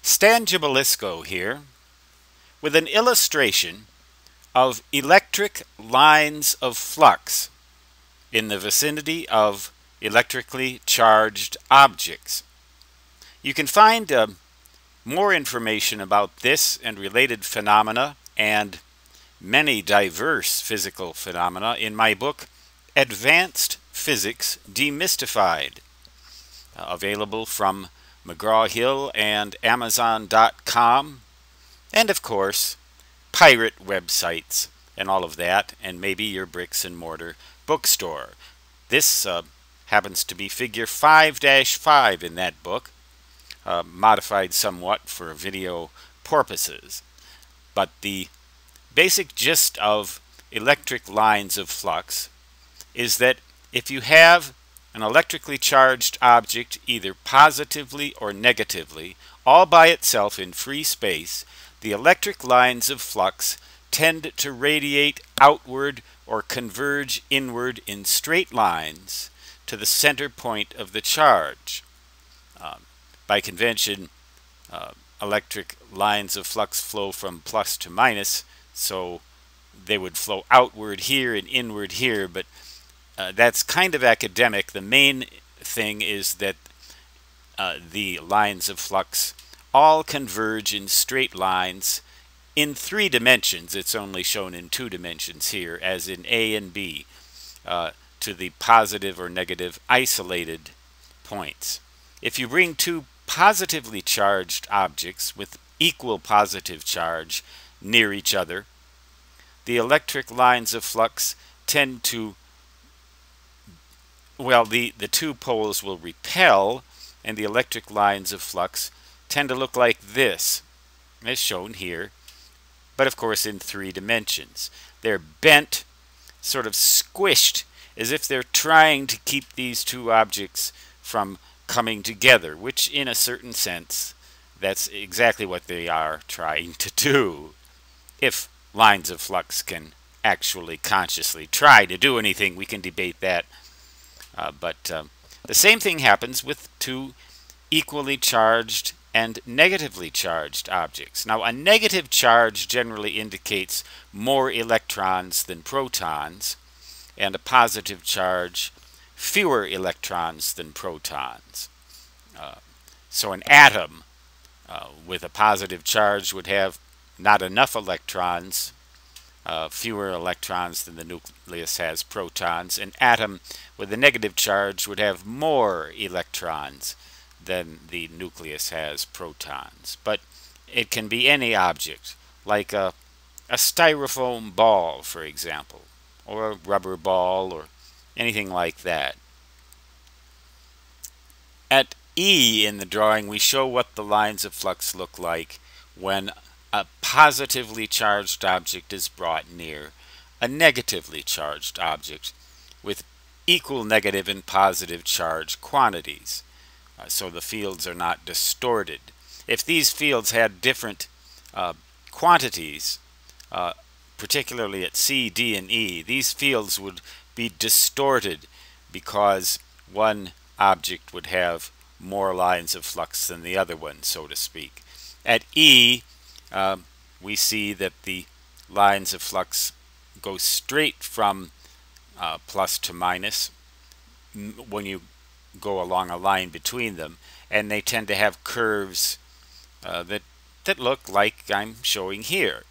Stan Gibilisco here with an illustration of electric lines of flux in the vicinity of electrically charged objects. You can find more information about this and related phenomena and many diverse physical phenomena in my book, Advanced Physics Demystified, available from McGraw-Hill and Amazon.com, and of course, pirate websites and all of that, and maybe your bricks and mortar bookstore. This happens to be figure 5-5 in that book, modified somewhat for video purposes. But the basic gist of electric lines of flux is that if you have an electrically charged object either positively or negatively, all by itself in free space, the electric lines of flux tend to radiate outward or converge inward in straight lines to the center point of the charge. By convention, electric lines of flux flow from plus to minus, so they would flow outward here and inward here, but that's kind of academic. The main thing is that the lines of flux all converge in straight lines in 3 dimensions. It's only shown in 2 dimensions here, as in A and B, to the positive or negative isolated points. If you bring 2 positively charged objects with equal positive charge near each other, the electric lines of flux tend to, well, the 2 poles will repel, and the electric lines of flux tend to look like this, as shown here, but of course in 3 dimensions. They're bent, sort of squished, as if they're trying to keep these 2 objects from coming together, which in a certain sense, that's exactly what they are trying to do. If lines of flux can actually consciously try to do anything, we can debate that. But the same thing happens with 2 equally charged and negatively charged objects. Now, a negative charge generally indicates more electrons than protons, and a positive charge fewer electrons than protons. So an atom with a positive charge would have not enough electrons, fewer electrons than the nucleus has protons. An atom with a negative charge would have more electrons than the nucleus has protons. But it can be any object, like a styrofoam ball, for example, or a rubber ball, or anything like that. At E in the drawing, we show what the lines of flux look like when a positively charged object is brought near a negatively charged object with equal negative and positive charge quantities, so the fields are not distorted. If these fields had different quantities, particularly at C, D, and E, these fields would be distorted because one object would have more lines of flux than the other one, so to speak. At E, we see that the lines of flux go straight from plus to minus when you go along a line between them, and they tend to have curves that look like I'm showing here.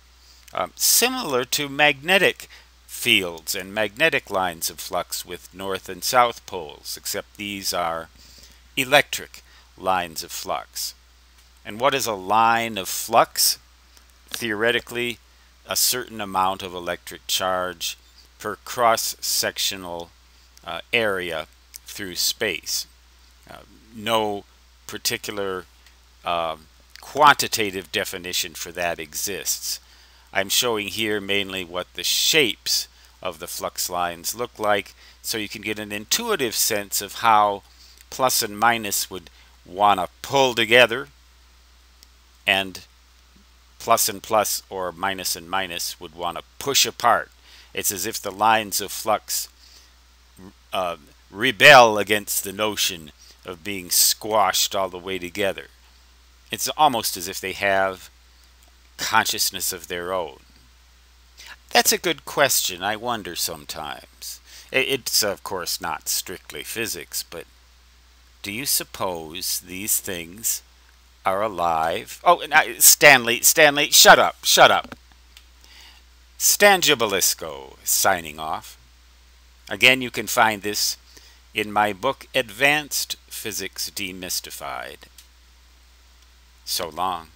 Similar to magnetic fields and magnetic lines of flux with north and south poles, except these are electric lines of flux. And what is a line of flux? Theoretically, a certain amount of electric charge per cross-sectional area through space. No particular quantitative definition for that exists. I'm showing here mainly what the shapes of the flux lines look like, so you can get an intuitive sense of how plus and minus would want to pull together, and plus and plus or minus and minus would want to push apart. It's as if the lines of flux rebel against the notion of being squashed all the way together. It's almost as if they have consciousness of their own. That's a good question. I wonder sometimes. It's, of course, not strictly physics, but do you suppose these things are alive? Oh, Stanley, shut up, shut up. Stan Gibilisco signing off. Again, you can find this in my book, Advanced Physics Demystified. So long.